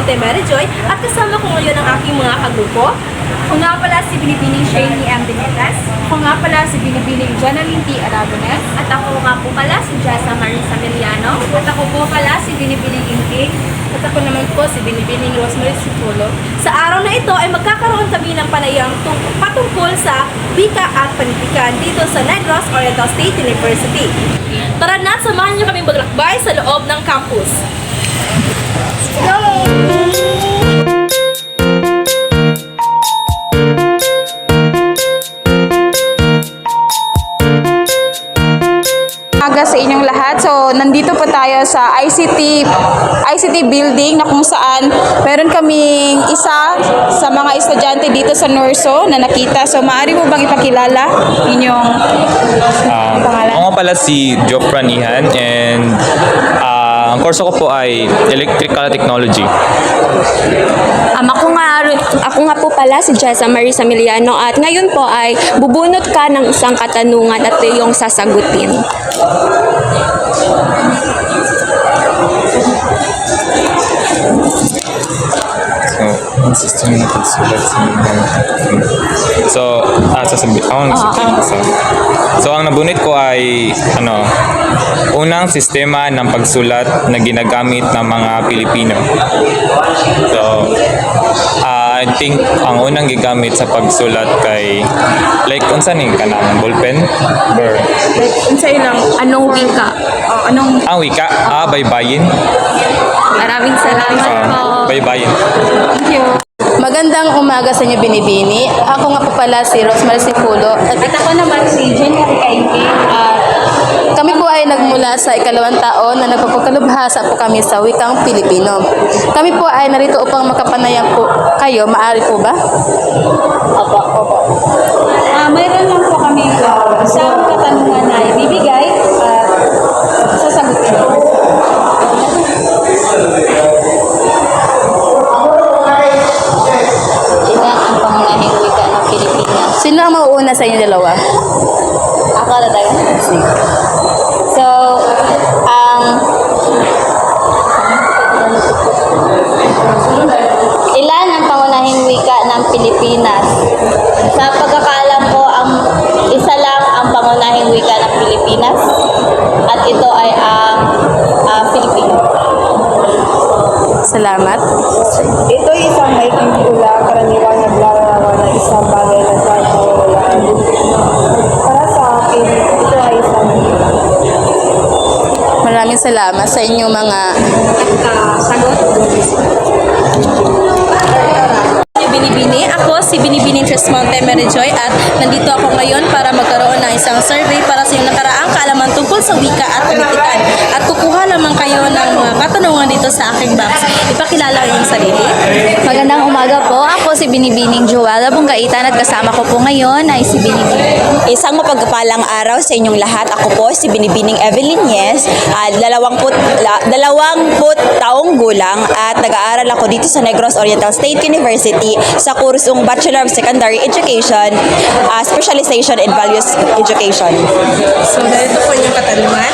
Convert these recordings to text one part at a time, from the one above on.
Tresmonte Merijoy at kasama ko ngayon ang aking mga kagrupo. Ako nga pala si Binibining Shirley M. Dinetas. Ako nga pala si Binibining Jonaline T. Aragones. At ako nga po pala si Jessa Marisa Miliano. At ako po pala si Binibining Inting. At ako naman po si Binibining Rosemary Sipulo. Sa araw na ito ay magkakaroon kami ng panayam patungkol sa wika at panitikan dito sa Negros Oriental State University. Tara na, samahan niyo kaming maglakbay sa loob ng campus. Go! Sa inyong lahat. So, nandito po tayo sa ICT building na kung saan meron kaming isa sa mga estudyante dito sa Norso na nakita. So, maaari mo bang ipakilala inyong pangalan? Ako pala si Jofran Ihan and ang kurso ko po ay Electrical Technology. Ako nga po pala si Jessa Marisa Miliano at ngayon po ay bubunot ka ng isang katanungan at iyong sasagutin. So, ang nabunit ko ay unang sistema ng pagsulat na ginagamit ng mga Pilipino. So, I think ang unang gigamit sa pagsulat kay unsa ning kanang ballpen or Unsay lang, anong wika? ang wika baybayin. Maraming salamat po. Baybayin. Thank you. Magandang umaga sa inyo, Binibini. Ako nga po pala si Rosemary Sipulo. At ako naman si Jenny Kainki. Kami po ay nagmula sa ikalawang taon na nagpapagkalubhasa po kami sa wikang Pilipino. Kami po ay narito upang makapanayam po kayo. Maaari po ba? Opo. Mayroon lang po kami isang katanungan na ibibigay at sasagutin. Ina ang pangunahing wika ng Pilipinas. Sino ang mauuna sa inyo dalawa? Ako na tayo. Sige. So, Ilan ang pangunahing wika ng Pilipinas? Sa pagkakaalam ko, isa lang ang pangunahing wika ng Pilipinas at ito ay ang Filipino. Salamat. Ito ay isang maiking tula, karaniwang naglarawan ng isang bagay na sa kawalaan. Para sa akin, ito ay isang Maraming salamat sa inyong mga Sagot. Binibini. Ako si Binibining Tresmonte Merijoy at nandito ako ngayon para magkaroon ng isang survey para sa inyong nakaraang kaalaman tungkol sa wika at panitikan. At kukuha lamang kayo ng mga katanungan dito sa aking box. Ipakilala yung sarili. Magandang umaga po. Ako si Binibining Joella Bungaitan at kasama ko po ngayon ay si Binibining. Isang mapagpalang araw sa inyong lahat. Ako po si Binibining Evelyn Yes, 20 taong gulang at nag-aaral ako dito sa Negros Oriental State University sa kursong Bachelor of Secondary Education, Specialization in Values Education. So, ganito po yung katanungan.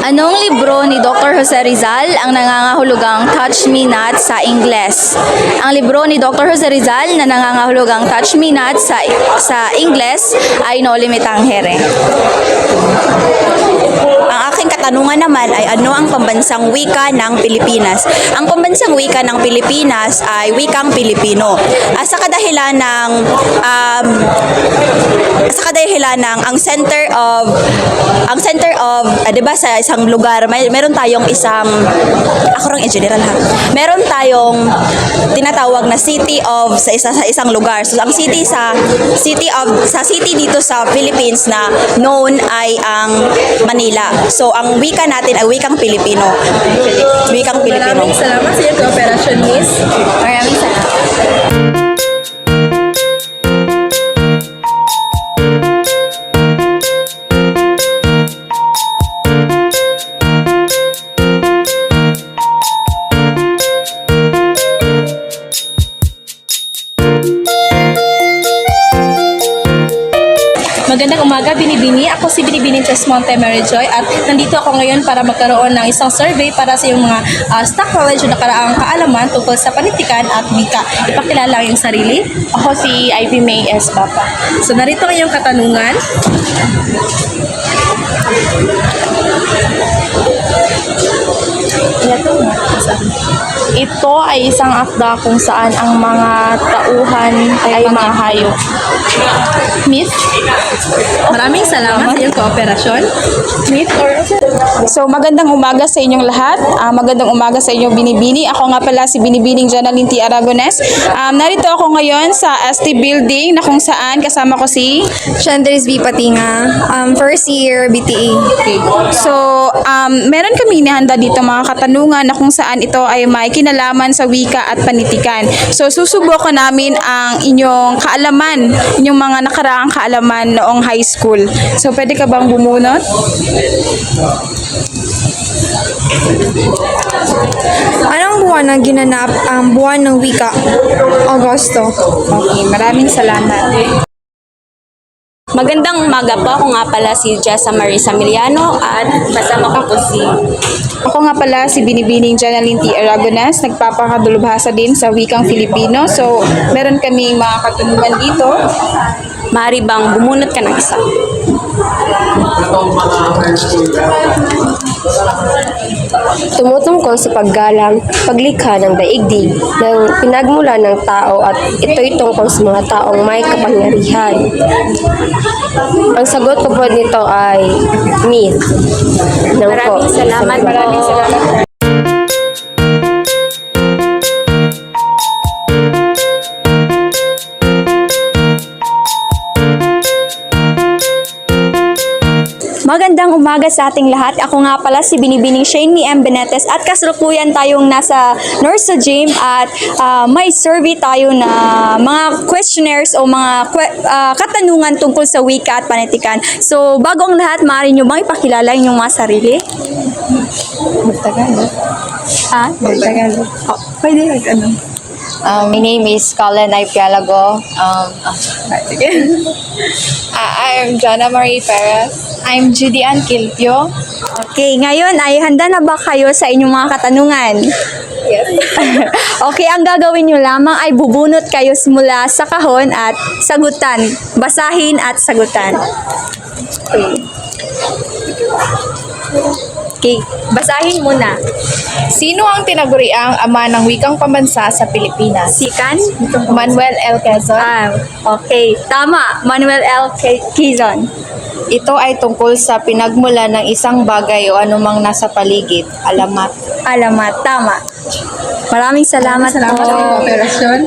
Anong libro ni Dr. Jose Rizal ang nangangahulugang Touch Me Not sa Ingles? Ang libro ni Dr. Jose Rizal na nangangahulugang Touch Me Not sa Ingles ay No Limit Tangere. Ang aking katanungan naman ay ano ang pambansang wika ng Pilipinas? Ang pambansang wika ng Pilipinas ay wikang Pilipino. Sa kadahilan ng ang center of 'di ba sa isang lugar meron tayong isang general ha. Meron tayong tinatawag na city of sa isang lugar. So ang city dito sa Philippines na known ay ang Manila. So ang wika natin ay wikang Pilipino. Wikang Pilipino. Maraming salamat sa iyong cooperation, Miss. Maraming salamat. Magandang umaga, Binibini. Ako si Binibining Tresmonte Maryjoy at nandito ako ngayon para magkaroon ng isang survey para sa iyong mga stock knowledge o nakaraang kaalaman tungkol sa panitikan at wika. Ipakilala ang iyong sarili. Ako si Ivy May S. Papa. So narito ang iyong katanungan. Ito ay isang akda kung saan ang mga tauhan ay mga hayop. Myth? Maraming salamat sa iyong kooperasyon. Myth or So magandang umaga sa inyong lahat. Magandang umaga sa inyong Binibini. Ako nga pala si Binibining Janaline T. Aragones. Narito ako ngayon sa ST Building na kung saan kasama ko si... Chandris B. Patinga, first year BTE. So, meron kami inihanda dito mga katanungan na kung saan ito ay may kinalaman sa wika at panitikan. So, susubukan namin ang inyong kaalaman, inyong mga nakaraang kaalaman noong high school. So, pwede ka bang bumunot? Anong buwan ang ginanap ang buwan ng wika? Agosto. Okay, maraming salamat. Magandang umaga po. Ako nga pala si Jessa Marisa Miliano at kasama ko po si... Ako nga pala si Binibining Janaline T. Aragones, nagpapakadulubhasa din sa wikang Filipino. So, meron kaming mga katanungan dito. Maaari bang bumunot ka ng isa? Tumutungkol sa paggalang, paglikha ng daigdig, ng pinagmula ng tao at ito'y tungkol sa mga taong may kapangyarihan. Ang sagot ko po nito ay myth. Maraming salamat po. Maraming salamat. Magandang umaga sa ating lahat. Ako nga pala si Binibining Shane M. Benetes at kasalukuyan tayong nasa Norsa Gym at may survey tayo na mga questionnaires o mga katanungan tungkol sa wika at panitikan. So, bago ang lahat, maaari nyo bang ipakilala inyong mga sarili? My name is Colin Ipialago. I'm Jana Marie Perez. I'm Judy Ann Kilpio. Okay, ngayon ay handa na ba kayo sa inyong mga katanungan? Yes. Okay, ang gagawin nyo lamang ay bubunot kayo mula sa kahon at sagutan. Basahin at sagutan. Okay, basahin muna. Sino ang tinaguriang ama ng wikang pambansa sa Pilipinas? Sikan? Manuel L. Quezon. Okay, tama. Manuel L. Quezon. Ito ay tungkol sa pinagmula ng isang bagay o anumang nasa paligid. Alamat. Alamat, tama. Maraming salamat, Salamat sa iyong po. kooperasyon.